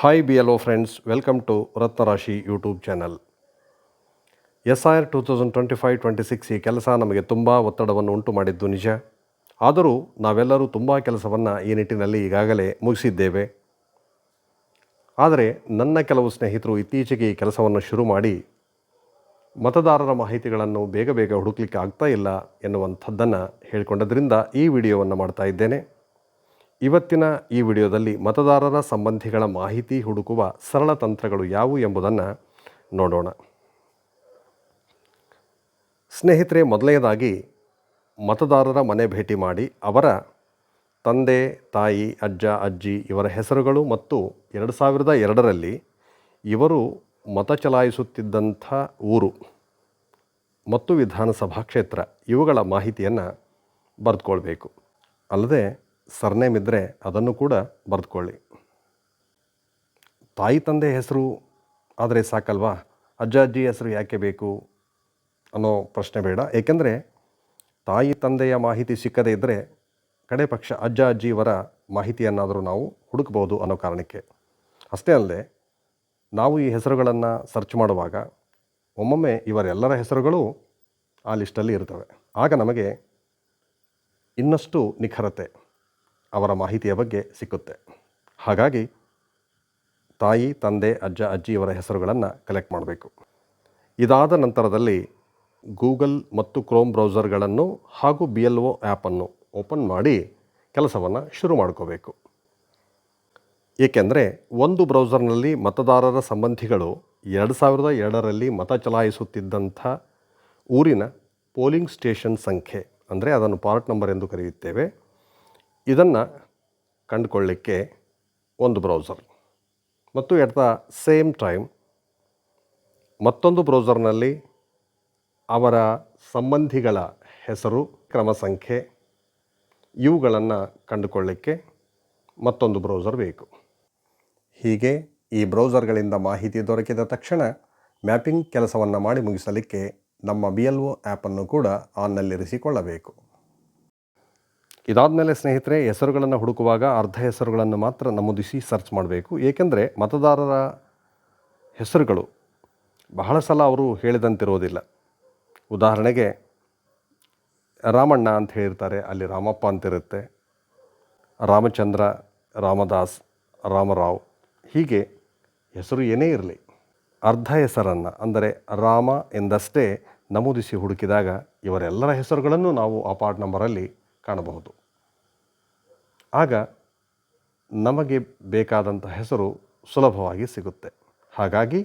Hi BLO friends, welcome to Ratnarashi YouTube channel. SIR 2025-26 ಈ ಕೆಲಸ ನಮಗೆ ತುಂಬ ಒತ್ತಡವನ್ನು ಉಂಟು ಮಾಡಿದ್ದು ನಿಜ. ಆದರೂ ನಾವೆಲ್ಲರೂ ತುಂಬ ಕೆಲಸವನ್ನು ಈ ನಿಟ್ಟಿನಲ್ಲಿ ಈಗಾಗಲೇ ಮುಗಿಸಿದ್ದೇವೆ. ಆದರೆ ನನ್ನ ಕೆಲವು ಸ್ನೇಹಿತರು ಇತ್ತೀಚೆಗೆ ಈ ಕೆಲಸವನ್ನು ಶುರು ಮಾಡಿ ಮತದಾರರ ಮಾಹಿತಿಗಳನ್ನು ಬೇಗ ಬೇಗ ಹುಡುಕ್ಲಿಕ್ಕೆ ಆಗ್ತಾ ಇಲ್ಲ ಎನ್ನುವಂಥದ್ದನ್ನು ಹೇಳಿಕೊಂಡದ್ರಿಂದ ಈ ವಿಡಿಯೋವನ್ನು ಮಾಡ್ತಾ ಇದ್ದೇನೆ. ಇವತ್ತಿನ ಈ ವಿಡಿಯೋದಲ್ಲಿ ಮತದಾರರ ಸಂಬಂಧಿಗಳ ಮಾಹಿತಿ ಹುಡುಕುವ ಸರಳ ತಂತ್ರಗಳು ಯಾವುವು ಎಂಬುದನ್ನು ನೋಡೋಣ. ಸ್ನೇಹಿತರೆ, ಮೊದಲನೇದಾಗಿ ಮತದಾರರ ಮನೆ ಭೇಟಿ ಮಾಡಿ ಅವರ ತಂದೆ, ತಾಯಿ, ಅಜ್ಜ, ಅಜ್ಜಿ ಇವರ ಹೆಸರುಗಳು ಮತ್ತು 2002ರಲ್ಲಿ ಇವರು ಮತ ಚಲಾಯಿಸುತ್ತಿದ್ದಂಥ ಊರು ಮತ್ತು ವಿಧಾನಸಭಾ ಕ್ಷೇತ್ರ ಇವುಗಳ ಮಾಹಿತಿಯನ್ನು ಬರೆದುಕೊಳ್ಬೇಕು. ಅಲ್ಲದೆ ಸರ್ನೇಮ್ ಇದ್ದರೆ ಅದನ್ನು ಕೂಡ ಬರೆದುಕೊಳ್ಳಿ. ತಾಯಿ ತಂದೆ ಹೆಸರು ಆದರೆ ಸಾಕಲ್ವಾ, ಅಜ್ಜ ಅಜ್ಜಿ ಹೆಸರು ಯಾಕೆ ಬೇಕು ಅನ್ನೋ ಪ್ರಶ್ನೆ ಬೇಡ. ಏಕೆಂದರೆ ತಾಯಿ ತಂದೆಯ ಮಾಹಿತಿ ಸಿಕ್ಕದೇ ಇದ್ದರೆ ಕಡೆ ಪಕ್ಷ ಅಜ್ಜ ಅಜ್ಜಿ ಇವರ ಮಾಹಿತಿಯನ್ನಾದರೂ ನಾವು ಹುಡುಕ್ಬೋದು ಅನ್ನೋ ಕಾರಣಕ್ಕೆ. ಅಷ್ಟೇ ಅಲ್ಲದೆ ನಾವು ಈ ಹೆಸರುಗಳನ್ನು ಸರ್ಚ್ ಮಾಡುವಾಗ ಒಮ್ಮೊಮ್ಮೆ ಇವರೆಲ್ಲರ ಹೆಸರುಗಳು ಆ ಲಿಸ್ಟಲ್ಲಿ ಇರ್ತವೆ. ಆಗ ನಮಗೆ ಇನ್ನಷ್ಟು ನಿಖರತೆ ಅವರ ಮಾಹಿತಿಯ ಬಗ್ಗೆ ಸಿಕ್ಕುತ್ತೆ. ಹಾಗಾಗಿ ತಾಯಿ, ತಂದೆ, ಅಜ್ಜ, ಅಜ್ಜಿ ಇವರ ಹೆಸರುಗಳನ್ನು ಕಲೆಕ್ಟ್ ಮಾಡಬೇಕು. ಇದಾದ ನಂತರದಲ್ಲಿ ಗೂಗಲ್ ಮತ್ತು ಕ್ರೋಮ್ ಬ್ರೌಸರ್ಗಳನ್ನು ಹಾಗೂ BLO ಆ್ಯಪನ್ನು ಓಪನ್ ಮಾಡಿ ಕೆಲಸವನ್ನು ಶುರು ಮಾಡ್ಕೋಬೇಕು. ಏಕೆಂದರೆ ಒಂದು ಬ್ರೌಸರ್ನಲ್ಲಿ ಮತದಾರರ ಸಂಬಂಧಿಗಳು 2002ರಲ್ಲಿ ಮತ ಚಲಾಯಿಸುತ್ತಿದ್ದಂಥ ಊರಿನ ಪೋಲಿಂಗ್ ಸ್ಟೇಷನ್ ಸಂಖ್ಯೆ, ಅಂದರೆ ಅದನ್ನು ಪಾರ್ಟ್ ನಂಬರ್ ಎಂದು ಕರೆಯುತ್ತೇವೆ, ಇದನ್ನು ಕಂಡುಕೊಳ್ಳಿಕ್ಕೆ ಒಂದು ಬ್ರೌಸರ್ ಮತ್ತು ಎಟ್ ದ ಸೇಮ್ ಟೈಮ್ ಮತ್ತೊಂದು ಬ್ರೌಸರ್ನಲ್ಲಿ ಅವರ ಸಂಬಂಧಿಗಳ ಹೆಸರು, ಕ್ರಮ ಸಂಖ್ಯೆ ಇವುಗಳನ್ನು ಕಂಡುಕೊಳ್ಳಿಕ್ಕೆ ಮತ್ತೊಂದು ಬ್ರೌಸರ್ ಬೇಕು. ಹೀಗೆ ಈ ಬ್ರೌಸರ್ಗಳಿಂದ ಮಾಹಿತಿ ದೊರಕಿದ ತಕ್ಷಣ ಮ್ಯಾಪಿಂಗ್ ಕೆಲಸವನ್ನು ಮಾಡಿ ಮುಗಿಸಲಿಕ್ಕೆ ನಮ್ಮ BLO ಆ್ಯಪನ್ನು ಕೂಡ ಆನ್ನಲ್ಲಿರಿಸಿಕೊಳ್ಳಬೇಕು. ಇದಾದ ಮೇಲೆ ಸ್ನೇಹಿತರೆ, ಹೆಸರುಗಳನ್ನು ಹುಡುಕುವಾಗ ಅರ್ಧ ಹೆಸರುಗಳನ್ನು ಮಾತ್ರ ನಮೂದಿಸಿ ಸರ್ಚ್ ಮಾಡಬೇಕು. ಏಕೆಂದರೆ ಮತದಾರರ ಹೆಸರುಗಳು ಬಹಳ ಸಲ ಅವರು ಹೇಳಿದಂತಿರೋದಿಲ್ಲ. ಉದಾಹರಣೆಗೆ ರಾಮಣ್ಣ ಅಂತ ಹೇಳಿರ್ತಾರೆ, ಅಲ್ಲಿ ರಾಮಪ್ಪ ಅಂತಿರುತ್ತೆ, ರಾಮಚಂದ್ರ, ರಾಮದಾಸ್, ರಾಮರಾವ್, ಹೀಗೆ ಹೆಸರು ಏನೇ ಇರಲಿ ಅರ್ಧ ಹೆಸರನ್ನು ಅಂದರೆ ರಾಮ ಎಂದಷ್ಟೇ ನಮೂದಿಸಿ ಹುಡುಕಿದಾಗ ಇವರೆಲ್ಲರ ಹೆಸರುಗಳನ್ನು ನಾವು ಆ ಪಾರ್ಟ್ ನಂಬರಲ್ಲಿ ಕಾಣಬಹುದು. ಆಗ ನಮಗೆ ಬೇಕಾದಂಥ ಹೆಸರು ಸುಲಭವಾಗಿ ಸಿಗುತ್ತೆ. ಹಾಗಾಗಿ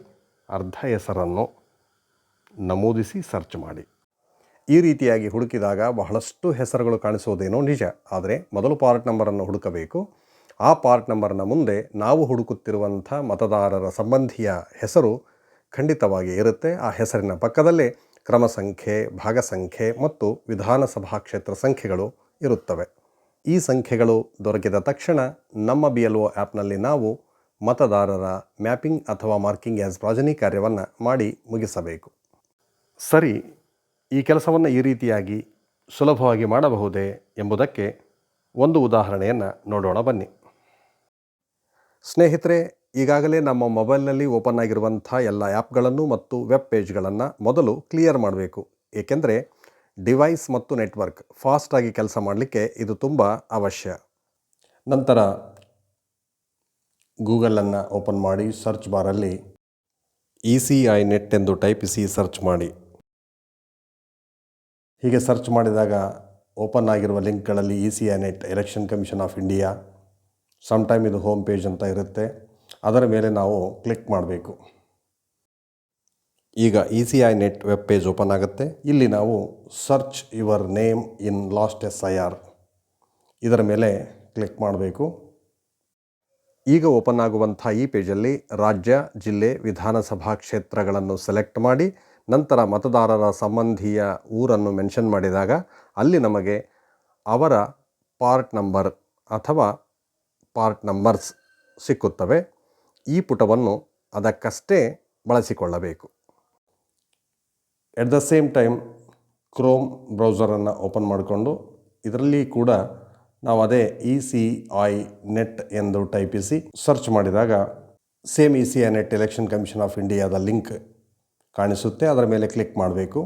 ಅರ್ಧ ಹೆಸರನ್ನು ನಮೂದಿಸಿ ಸರ್ಚ್ ಮಾಡಿ. ಈ ರೀತಿಯಾಗಿ ಹುಡುಕಿದಾಗ ಬಹಳಷ್ಟು ಹೆಸರುಗಳು ಕಾಣಿಸೋದೇನೋ ನಿಜ. ಆದರೆ ಮೊದಲು ಪಾರ್ಟ್ ನಂಬರನ್ನು ಹುಡುಕಬೇಕು. ಆ ಪಾರ್ಟ್ ನಂಬರ್ನ ಮುಂದೆ ನಾವು ಹುಡುಕುತ್ತಿರುವಂಥ ಮತದಾರರ ಸಂಬಂಧಿಯ ಹೆಸರು ಖಂಡಿತವಾಗಿ ಇರುತ್ತೆ. ಆ ಹೆಸರಿನ ಪಕ್ಕದಲ್ಲೇ ಕ್ರಮ ಸಂಖ್ಯೆ, ಭಾಗ ಸಂಖ್ಯೆ ಮತ್ತು ವಿಧಾನಸಭಾ ಕ್ಷೇತ್ರ ಸಂಖ್ಯೆಗಳು ಇರುತ್ತವೆ. ಈ ಸಂಖ್ಯೆಗಳು ದೊರಕಿದ ತಕ್ಷಣ ನಮ್ಮ BLO ಆ್ಯಪ್ನಲ್ಲಿ ನಾವು ಮತದಾರರ ಮ್ಯಾಪಿಂಗ್ ಅಥವಾ ಮಾರ್ಕಿಂಗ್ ಆ್ಯಸ್ ಪ್ರಾಜನಿ ಕಾರ್ಯವನ್ನು ಮಾಡಿ ಮುಗಿಸಬೇಕು. ಸರಿ, ಈ ಕೆಲಸವನ್ನು ಈ ರೀತಿಯಾಗಿ ಸುಲಭವಾಗಿ ಮಾಡಬಹುದೇ ಎಂಬುದಕ್ಕೆ ಒಂದು ಉದಾಹರಣೆಯನ್ನು ನೋಡೋಣ ಬನ್ನಿ. ಸ್ನೇಹಿತರೆ, ಈಗಾಗಲೇ ನಮ್ಮ ಮೊಬೈಲ್ನಲ್ಲಿ ಓಪನ್ ಆಗಿರುವಂಥ ಎಲ್ಲ ಆ್ಯಪ್ಗಳನ್ನು ಮತ್ತು ವೆಬ್ ಪೇಜ್ಗಳನ್ನು ಮೊದಲು ಕ್ಲಿಯರ್ ಮಾಡಬೇಕು. ಏಕೆಂದರೆ ಡಿವೈಸ್ ಮತ್ತು ನೆಟ್ವರ್ಕ್ ಫಾಸ್ಟಾಗಿ ಕೆಲಸ ಮಾಡಲಿಕ್ಕೆ ಇದು ತುಂಬ ಅವಶ್ಯ. ನಂತರ ಗೂಗಲನ್ನು ಓಪನ್ ಮಾಡಿ ಸರ್ಚ್ ಬಾರಲ್ಲಿ ECI ನೆಟ್ ಎಂದು ಟೈಪಿಸಿ ಸರ್ಚ್ ಮಾಡಿ. ಹೀಗೆ ಸರ್ಚ್ ಮಾಡಿದಾಗ ಓಪನ್ ಆಗಿರುವ ಲಿಂಕ್ಗಳಲ್ಲಿ ECI net, election commission of India, sometime ಇದು ಹೋಮ್ ಪೇಜ್ ಅಂತ ಇರುತ್ತೆ, ಅದರ ಮೇಲೆ ನಾವು ಕ್ಲಿಕ್ ಮಾಡಬೇಕು. ಈಗ ECI net web page open ಆಗುತ್ತೆ. ಇಲ್ಲಿ ನಾವು search your name in last SIR ಇದರ ಮೇಲೆ ಕ್ಲಿಕ್ ಮಾಡಬೇಕು. ಈಗ ಓಪನ್ ಆಗುವಂಥ ಈ ಪೇಜಲ್ಲಿ ರಾಜ್ಯ, ಜಿಲ್ಲೆ, ವಿಧಾನಸಭಾ ಕ್ಷೇತ್ರಗಳನ್ನು ಸೆಲೆಕ್ಟ್ ಮಾಡಿ ನಂತರ ಮತದಾರರ ಸಂಬಂಧಿಯ ಊರನ್ನು ಮೆನ್ಷನ್ ಮಾಡಿದಾಗ ಅಲ್ಲಿ ನಮಗೆ ಅವರ ಪಾರ್ಟ್ ನಂಬರ್ ಅಥವಾ ಪಾರ್ಟ್ ನಂಬರ್ಸ್ ಸಿಕ್ಕುತ್ತವೆ. ಈ ಪುಟವನ್ನು ಅದಕ್ಕಷ್ಟೇ ಬಳಸಿಕೊಳ್ಳಬೇಕು. At the same time Chrome ಬ್ರೌಸರನ್ನು ಓಪನ್ ಮಾಡಿಕೊಂಡು ಇದರಲ್ಲಿ ಕೂಡ ನಾವು ಅದೇ ECI ನೆಟ್ ಎಂದು ಟೈಪಿಸಿ ಸರ್ಚ್ ಮಾಡಿದಾಗ same ECI net election commission of ಇಂಡಿಯಾದ ಲಿಂಕ್ ಕಾಣಿಸುತ್ತೆ. ಅದರ ಮೇಲೆ ಕ್ಲಿಕ್ ಮಾಡಬೇಕು.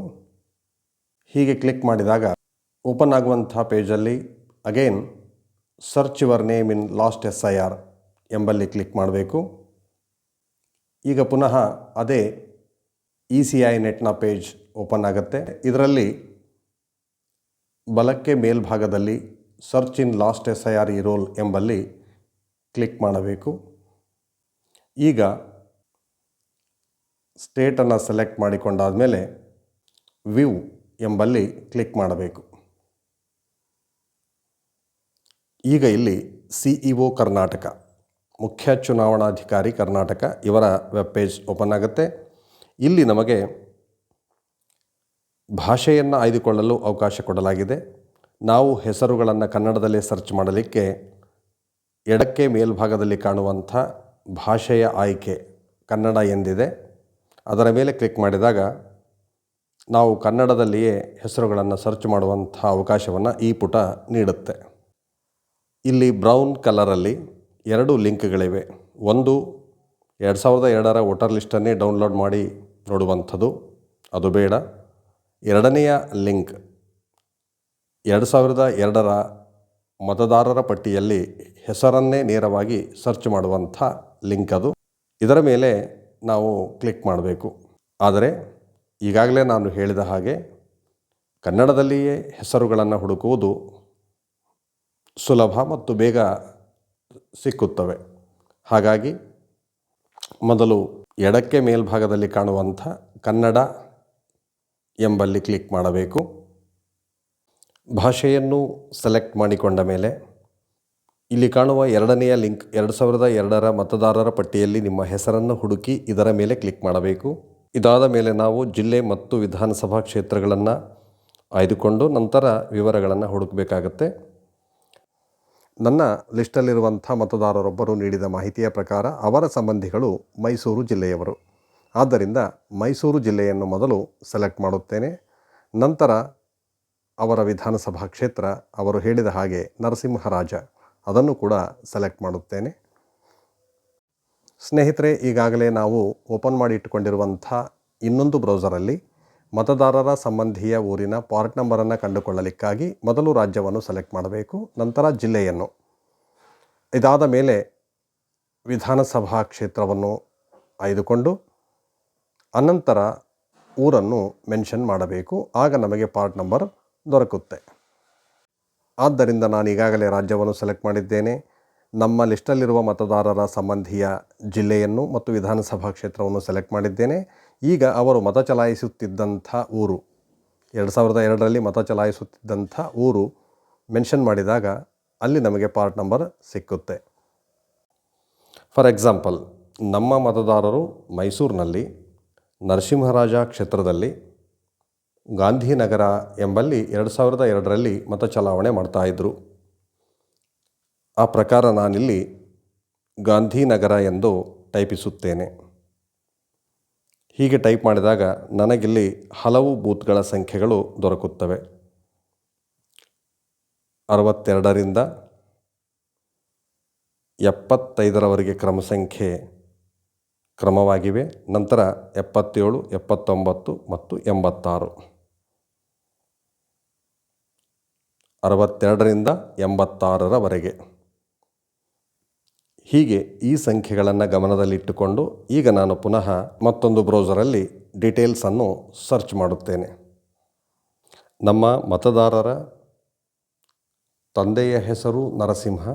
ಹೀಗೆ ಕ್ಲಿಕ್ ಮಾಡಿದಾಗ ಓಪನ್ ಆಗುವಂಥ ಪೇಜಲ್ಲಿ again search your name in last SIR ಎಂಬಲ್ಲಿ ಕ್ಲಿಕ್ ಮಾಡಬೇಕು. ಈಗ ಪುನಃ ಅದೇ ECI ನೆಟ್ನ ಪೇಜ್ ಓಪನ್ ಆಗುತ್ತೆ. ಇದರಲ್ಲಿ ಬಲಕ್ಕೆ ಮೇಲ್ಭಾಗದಲ್ಲಿ search in last SIR roll ಎಂಬಲ್ಲಿ ಕ್ಲಿಕ್ ಮಾಡಬೇಕು. ಈಗ ಸ್ಟೇಟನ್ನು ಸೆಲೆಕ್ಟ್ ಮಾಡಿಕೊಂಡಾದ ಮೇಲೆ ವ್ಯೂ ಎಂಬಲ್ಲಿ ಕ್ಲಿಕ್ ಮಾಡಬೇಕು. ಈಗ ಇಲ್ಲಿ CEO ಕರ್ನಾಟಕ, ಮುಖ್ಯ ಚುನಾವಣಾಧಿಕಾರಿ ಕರ್ನಾಟಕ ಇವರ ವೆಬ್ ಪೇಜ್ ಓಪನ್ ಆಗುತ್ತೆ. ಇಲ್ಲಿ ನಮಗೆ ಭಾಷೆಯನ್ನು ಆಯ್ದುಕೊಳ್ಳಲು ಅವಕಾಶ ಕೊಡಲಾಗಿದೆ. ನಾವು ಹೆಸರುಗಳನ್ನು ಕನ್ನಡದಲ್ಲೇ ಸರ್ಚ್ ಮಾಡಲಿಕ್ಕೆ ಎಡಕ್ಕೆ ಮೇಲ್ಭಾಗದಲ್ಲಿ ಕಾಣುವಂಥ ಭಾಷೆಯ ಆಯ್ಕೆ ಕನ್ನಡ ಎಂದಿದೆ. ಅದರ ಮೇಲೆ ಕ್ಲಿಕ್ ಮಾಡಿದಾಗ ನಾವು ಕನ್ನಡದಲ್ಲಿಯೇ ಹೆಸರುಗಳನ್ನು ಸರ್ಚ್ ಮಾಡುವಂಥ ಅವಕಾಶವನ್ನು ಈ ಪುಟ ನೀಡುತ್ತೆ. ಇಲ್ಲಿ ಬ್ರೌನ್ ಕಲರಲ್ಲಿ 2 ಲಿಂಕ್ಗಳಿವೆ. ಒಂದು 2002ರ ವೋಟರ್ ಲಿಸ್ಟನ್ನೇ ಡೌನ್ಲೋಡ್ ಮಾಡಿ ನೋಡುವಂಥದ್ದು, ಅದು ಬೇಡ. ಎರಡನೆಯ ಲಿಂಕ್ 2002ರ ಮತದಾರರ ಪಟ್ಟಿಯಲ್ಲಿ ಹೆಸರನ್ನೇ ನೇರವಾಗಿ ಸರ್ಚ್ ಮಾಡುವಂಥ ಲಿಂಕ್ ಅದು. ಇದರ ಮೇಲೆ ನಾವು ಕ್ಲಿಕ್ ಮಾಡಬೇಕು. ಆದರೆ ಈಗಾಗಲೇ ನಾನು ಹೇಳಿದ ಹಾಗೆ ಕನ್ನಡದಲ್ಲಿಯೇ ಹೆಸರುಗಳನ್ನು ಹುಡುಕುವುದು ಸುಲಭ ಮತ್ತು ಬೇಗ ಸಿಕ್ಕುತ್ತವೆ. ಹಾಗಾಗಿ ಮೊದಲು ಎಡಕ್ಕೆ ಮೇಲ್ಭಾಗದಲ್ಲಿ ಕಾಣುವಂಥ ಕನ್ನಡ ಎಂಬಲ್ಲಿ ಕ್ಲಿಕ್ ಮಾಡಬೇಕು. ಭಾಷೆಯನ್ನು ಸೆಲೆಕ್ಟ್ ಮಾಡಿಕೊಂಡ ಮೇಲೆ ಇಲ್ಲಿ ಕಾಣುವ ಎರಡನೆಯ ಲಿಂಕ್ 2002ರ ಮತದಾರರ ಪಟ್ಟಿಯಲ್ಲಿ ನಿಮ್ಮ ಹೆಸರನ್ನು ಹುಡುಕಿ ಇದರ ಮೇಲೆ ಕ್ಲಿಕ್ ಮಾಡಬೇಕು. ಇದಾದ ಮೇಲೆ ನಾವು ಜಿಲ್ಲೆ ಮತ್ತು ವಿಧಾನಸಭಾ ಕ್ಷೇತ್ರಗಳನ್ನು ಆಯ್ದುಕೊಂಡು ನಂತರ ವಿವರಗಳನ್ನು ಹುಡುಕಬೇಕಾಗತ್ತೆ. ನನ್ನ ಲಿಸ್ಟಲ್ಲಿರುವಂಥ ಮತದಾರರೊಬ್ಬರು ನೀಡಿದ ಮಾಹಿತಿಯ ಪ್ರಕಾರ ಅವರ ಸಂಬಂಧಿಗಳು ಮೈಸೂರು ಜಿಲ್ಲೆಯವರು. ಆದ್ದರಿಂದ ಮೈಸೂರು ಜಿಲ್ಲೆಯನ್ನು ಮೊದಲು ಸೆಲೆಕ್ಟ್ ಮಾಡುತ್ತೇನೆ. ನಂತರ ಅವರ ವಿಧಾನಸಭಾ ಕ್ಷೇತ್ರ ಅವರು ಹೇಳಿದ ಹಾಗೆ ನರಸಿಂಹರಾಜ, ಅದನ್ನು ಕೂಡ ಸೆಲೆಕ್ಟ್ ಮಾಡುತ್ತೇನೆ. ಸ್ನೇಹಿತರೆ, ಈಗಾಗಲೇ ನಾವು ಓಪನ್ ಮಾಡಿ ಇಟ್ಟುಕೊಂಡಿರುವಂಥ ಇನ್ನೊಂದು ಬ್ರೌಸರಲ್ಲಿ ಮತದಾರರ ಸಂಬಂಧಿಯ ಊರಿನ ಪಾರ್ಟ್ ನಂಬರನ್ನು ಕಂಡುಕೊಳ್ಳಲಿಕ್ಕಾಗಿ ಮೊದಲು ರಾಜ್ಯವನ್ನು ಸೆಲೆಕ್ಟ್ ಮಾಡಬೇಕು, ನಂತರ ಜಿಲ್ಲೆಯನ್ನು. ಇದಾದ ಮೇಲೆ ವಿಧಾನಸಭಾ ಕ್ಷೇತ್ರವನ್ನು ಆಯ್ದುಕೊಂಡು ಅನಂತರ ಊರನ್ನು ಮೆನ್ಷನ್ ಮಾಡಬೇಕು. ಆಗ ನಮಗೆ ಪಾರ್ಟ್ ನಂಬರ್ ದೊರಕುತ್ತೆ. ಆದ್ದರಿಂದ ನಾನು ಈಗಾಗಲೇ ರಾಜ್ಯವನ್ನು ಸೆಲೆಕ್ಟ್ ಮಾಡಿದ್ದೇನೆ. ನಮ್ಮ ಲಿಸ್ಟಲ್ಲಿರುವ ಮತದಾರರ ಸಂಬಂಧಿಯ ಜಿಲ್ಲೆಯನ್ನು ಮತ್ತು ವಿಧಾನಸಭಾ ಕ್ಷೇತ್ರವನ್ನು ಸೆಲೆಕ್ಟ್ ಮಾಡಿದ್ದೇನೆ. ಈಗ ಅವರು ಮತ ಚಲಾಯಿಸುತ್ತಿದ್ದಂಥ ಊರು 2002ರಲ್ಲಿ ಮತ ಚಲಾಯಿಸುತ್ತಿದ್ದಂಥ ಊರು ಮೆನ್ಷನ್ ಮಾಡಿದಾಗ ಅಲ್ಲಿ ನಮಗೆ ಪಾರ್ಟ್ ನಂಬರ್ ಸಿಕ್ಕುತ್ತೆ. ಫಾರ್ ಎಕ್ಸಾಂಪಲ್, ನಮ್ಮ ಮತದಾರರು ಮೈಸೂರಿನಲ್ಲಿ ನರಸಿಂಹರಾಜ ಕ್ಷೇತ್ರದಲ್ಲಿ ಗಾಂಧಿನಗರ ಎಂಬಲ್ಲಿ 2002ರಲ್ಲಿ ಮತ ಚಲಾವಣೆ ಮಾಡ್ತಾಯಿದ್ರು. ಆ ಪ್ರಕಾರ ನಾನಿಲ್ಲಿ ಗಾಂಧಿನಗರ ಎಂದು ಟೈಪಿಸುತ್ತೇನೆ. ಹೀಗೆ ಟೈಪ್ ಮಾಡಿದಾಗ ನನಗಿಲ್ಲಿ ಹಲವು ಬೂತ್ಗಳ ಸಂಖ್ಯೆಗಳು ದೊರಕುತ್ತವೆ. 62ರಿಂದ 75ರವರೆಗೆ ಕ್ರಮ ಸಂಖ್ಯೆ ಕ್ರಮವಾಗಿವೆ. ನಂತರ 77, 79 ಮತ್ತು 86. 62ರಿಂದ 86ರವರೆಗೆ. ಹೀಗೆ ಈ ಸಂಖ್ಯೆಗಳನ್ನು ಗಮನದಲ್ಲಿಟ್ಟುಕೊಂಡು ಈಗ ನಾನು ಪುನಃ ಮತ್ತೊಂದು ಬ್ರೌಸರಲ್ಲಿ ಡೀಟೇಲ್ಸನ್ನು ಸರ್ಚ್ ಮಾಡುತ್ತೇನೆ. ನಮ್ಮ ಮತದಾರರ ತಂದೆಯ ಹೆಸರು ನರಸಿಂಹ,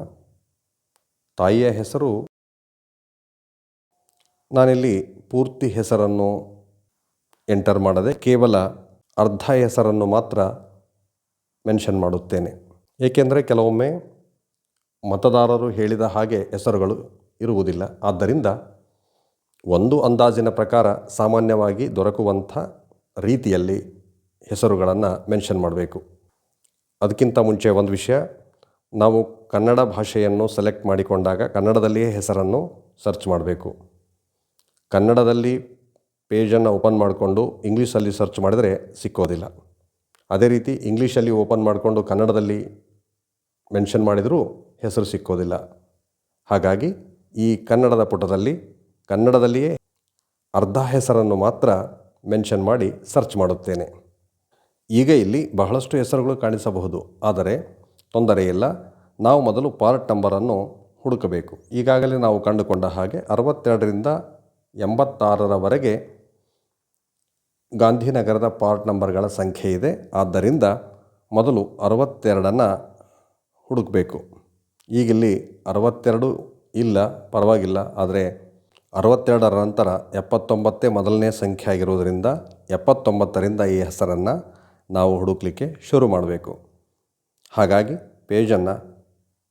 ತಾಯಿಯ ಹೆಸರು, ನಾನಿಲ್ಲಿ ಪೂರ್ತಿ ಹೆಸರನ್ನು ಎಂಟರ್ ಮಾಡದೆ ಕೇವಲ ಅರ್ಧ ಹೆಸರನ್ನು ಮಾತ್ರ ಮೆನ್ಷನ್ ಮಾಡುತ್ತೇನೆ. ಏಕೆಂದರೆ ಕೆಲವೊಮ್ಮೆ ಮತದಾರರು ಹೇಳಿದ ಹಾಗೆ ಹೆಸರುಗಳು ಇರುವುದಿಲ್ಲ. ಆದ್ದರಿಂದ ಒಂದು ಅಂದಾಜಿನ ಪ್ರಕಾರ ಸಾಮಾನ್ಯವಾಗಿ ದೊರಕುವಂಥ ರೀತಿಯಲ್ಲಿ ಹೆಸರುಗಳನ್ನು ಮೆನ್ಷನ್ ಮಾಡಬೇಕು. ಅದಕ್ಕಿಂತ ಮುಂಚೆ ಒಂದು ವಿಷಯ, ನಾವು ಕನ್ನಡ ಭಾಷೆಯನ್ನು ಸೆಲೆಕ್ಟ್ ಮಾಡಿಕೊಂಡಾಗ ಕನ್ನಡದಲ್ಲಿಯೇ ಹೆಸರನ್ನು ಸರ್ಚ್ ಮಾಡಬೇಕು. ಕನ್ನಡದಲ್ಲಿ ಪೇಜನ್ನು ಓಪನ್ ಮಾಡಿಕೊಂಡು ಇಂಗ್ಲೀಷಲ್ಲಿ ಸರ್ಚ್ ಮಾಡಿದರೆ ಸಿಕ್ಕೋದಿಲ್ಲ. ಅದೇ ರೀತಿ ಇಂಗ್ಲೀಷಲ್ಲಿ ಓಪನ್ ಮಾಡಿಕೊಂಡು ಕನ್ನಡದಲ್ಲಿ ಮೆನ್ಷನ್ ಮಾಡಿದರೂ ಹೆಸರು ಸಿಕ್ಕೋದಿಲ್ಲ. ಹಾಗಾಗಿ ಈ ಕನ್ನಡದ ಪುಟದಲ್ಲಿ ಕನ್ನಡದಲ್ಲಿಯೇ ಅರ್ಧ ಹೆಸರನ್ನು ಮಾತ್ರ ಮೆನ್ಷನ್ ಮಾಡಿ ಸರ್ಚ್ ಮಾಡುತ್ತೇನೆ. ಈಗ ಇಲ್ಲಿ ಬಹಳಷ್ಟು ಹೆಸರುಗಳು ಕಾಣಿಸಬಹುದು, ಆದರೆ ತೊಂದರೆಯಿಲ್ಲ. ನಾವು ಮೊದಲು ಪಾರ್ಟ್ ನಂಬರನ್ನು ಹುಡುಕಬೇಕು. ಈಗಾಗಲೇ ನಾವು ಕಂಡುಕೊಂಡ ಹಾಗೆ 62ರಿಂದ 86ರವರೆಗೆ ಗಾಂಧಿನಗರದ ಪಾರ್ಟ್ ನಂಬರ್ಗಳ ಸಂಖ್ಯೆ ಇದೆ. ಆದ್ದರಿಂದ ಮೊದಲು 62 ಹುಡುಕಬೇಕು. ಈಗಿಲ್ಲಿ 62 ಇಲ್ಲ, ಪರವಾಗಿಲ್ಲ. ಆದರೆ 62ರ ನಂತರ 79 ಮೊದಲನೇ ಸಂಖ್ಯೆ ಆಗಿರುವುದರಿಂದ 79ರಿಂದ ಈ ಹೆಸರನ್ನು ನಾವು ಹುಡುಕಲಿಕ್ಕೆ ಶುರು ಮಾಡಬೇಕು. ಹಾಗಾಗಿ ಪೇಜನ್ನು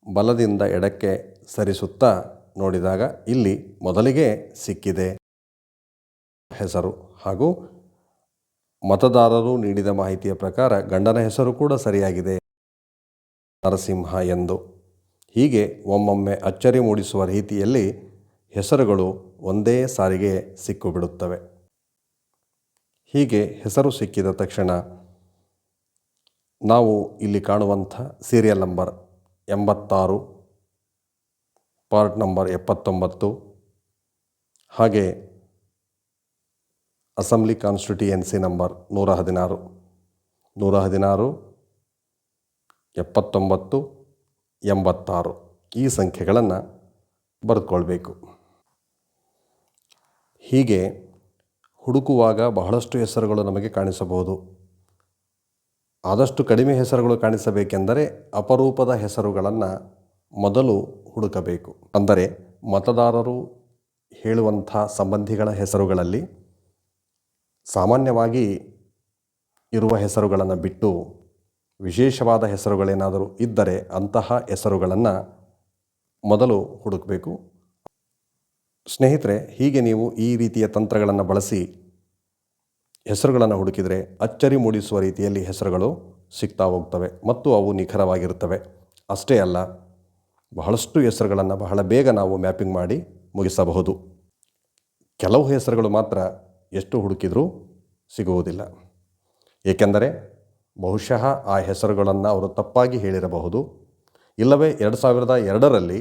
ಬಲದಿಂದ ಎಡಕ್ಕೆ ಸರಿಸುತ್ತಾ ನೋಡಿದಾಗ ಇಲ್ಲಿ ಮೊದಲಿಗೆ ಸಿಕ್ಕಿದೆ ಹೆಸರು, ಹಾಗೂ ಮತದಾರರು ನೀಡಿದ ಮಾಹಿತಿಯ ಪ್ರಕಾರ ಗಂಡನ ಹೆಸರು ಕೂಡ ಸರಿಯಾಗಿದೆ, ನರಸಿಂಹ ಎಂದು. ಹೀಗೆ ಒಮ್ಮೊಮ್ಮೆ ಅಚ್ಚರಿ ಮೂಡಿಸುವ ರೀತಿಯಲ್ಲಿ ಹೆಸರುಗಳು ಒಂದೇ ಸಾರಿಗೆ ಸಿಕ್ಕಿಬಿಡುತ್ತವೆ. ಹೀಗೆ ಹೆಸರು ಸಿಕ್ಕಿದ ತಕ್ಷಣ ನಾವು ಇಲ್ಲಿ ಕಾಣುವಂಥ ಸೀರಿಯಲ್ ನಂಬರ್ 86, ಪಾರ್ಟ್ ನಂಬರ್ 79, ಹಾಗೆ ಅಸೆಂಬ್ಲಿ ಕಾನ್ಸ್ಟಿಟ್ಯೂಯೆನ್ಸಿ ನಂಬರ್ 116, 116, 79, 86 ಈ ಸಂಖ್ಯೆಗಳನ್ನು ಬರೆದುಕೊಳ್ಬೇಕು. ಹೀಗೆ ಹುಡುಕುವಾಗ ಬಹಳಷ್ಟು ಹೆಸರುಗಳು ನಮಗೆ ಕಾಣಿಸಬಹುದು. ಆದಷ್ಟು ಕಡಿಮೆ ಹೆಸರುಗಳು ಕಾಣಿಸಬೇಕೆಂದರೆ ಅಪರೂಪದ ಹೆಸರುಗಳನ್ನು ಮೊದಲು ಹುಡುಕಬೇಕು. ಅಂದರೆ ಮತದಾರರು ಹೇಳುವಂಥ ಸಂಬಂಧಿಗಳ ಹೆಸರುಗಳಲ್ಲಿ ಸಾಮಾನ್ಯವಾಗಿ ಇರುವ ಹೆಸರುಗಳನ್ನು ಬಿಟ್ಟು ವಿಶೇಷವಾದ ಹೆಸರುಗಳೇನಾದರೂ ಇದ್ದರೆ ಅಂತಹ ಹೆಸರುಗಳನ್ನು ಮೊದಲು ಹುಡುಕಬೇಕು. ಸ್ನೇಹಿತರೆ, ಹೀಗೆ ನೀವು ಈ ರೀತಿಯ ತಂತ್ರಗಳನ್ನು ಬಳಸಿ ಹೆಸರುಗಳನ್ನು ಹುಡುಕಿದರೆ ಅಚ್ಚರಿ ಮೂಡಿಸುವ ರೀತಿಯಲ್ಲಿ ಹೆಸರುಗಳು ಸಿಗ್ತಾ ಹೋಗ್ತವೆ ಮತ್ತು ಅವು ನಿಖರವಾಗಿರುತ್ತವೆ. ಅಷ್ಟೇ ಅಲ್ಲ, ಬಹಳಷ್ಟು ಹೆಸರುಗಳನ್ನು ಬಹಳ ಬೇಗ ನಾವು ಮ್ಯಾಪಿಂಗ್ ಮಾಡಿ ಮುಗಿಸಬಹುದು. ಕೆಲವು ಹೆಸರುಗಳು ಮಾತ್ರ ಎಷ್ಟು ಹುಡುಕಿದರೂ ಸಿಗುವುದಿಲ್ಲ. ಏಕೆಂದರೆ ಬಹುಶಃ ಆ ಹೆಸರುಗಳನ್ನು ಅವರು ತಪ್ಪಾಗಿ ಹೇಳಿರಬಹುದು, ಇಲ್ಲವೇ 2002ರಲ್ಲಿ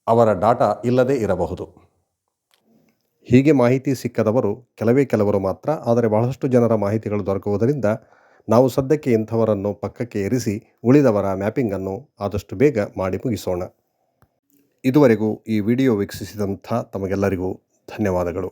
ಅವರ ಡಾಟಾ ಇಲ್ಲದೇ ಇರಬಹುದು. ಹೀಗೆ ಮಾಹಿತಿ ಸಿಕ್ಕದವರು ಕೆಲವರು ಮಾತ್ರ. ಆದರೆ ಬಹಳಷ್ಟು ಜನರ ಮಾಹಿತಿಗಳು ದೊರಕುವುದರಿಂದ ನಾವು ಸದ್ಯಕ್ಕೆ ಇಂಥವರನ್ನು ಪಕ್ಕಕ್ಕೆ ಇರಿಸಿ ಉಳಿದವರ ಮ್ಯಾಪಿಂಗನ್ನು ಆದಷ್ಟು ಬೇಗ ಮಾಡಿ ಮುಗಿಸೋಣ. ಇದುವರೆಗೂ ಈ ವಿಡಿಯೋ ವೀಕ್ಷಿಸಿದಂಥ ತಮಗೆಲ್ಲರಿಗೂ ಧನ್ಯವಾದಗಳು.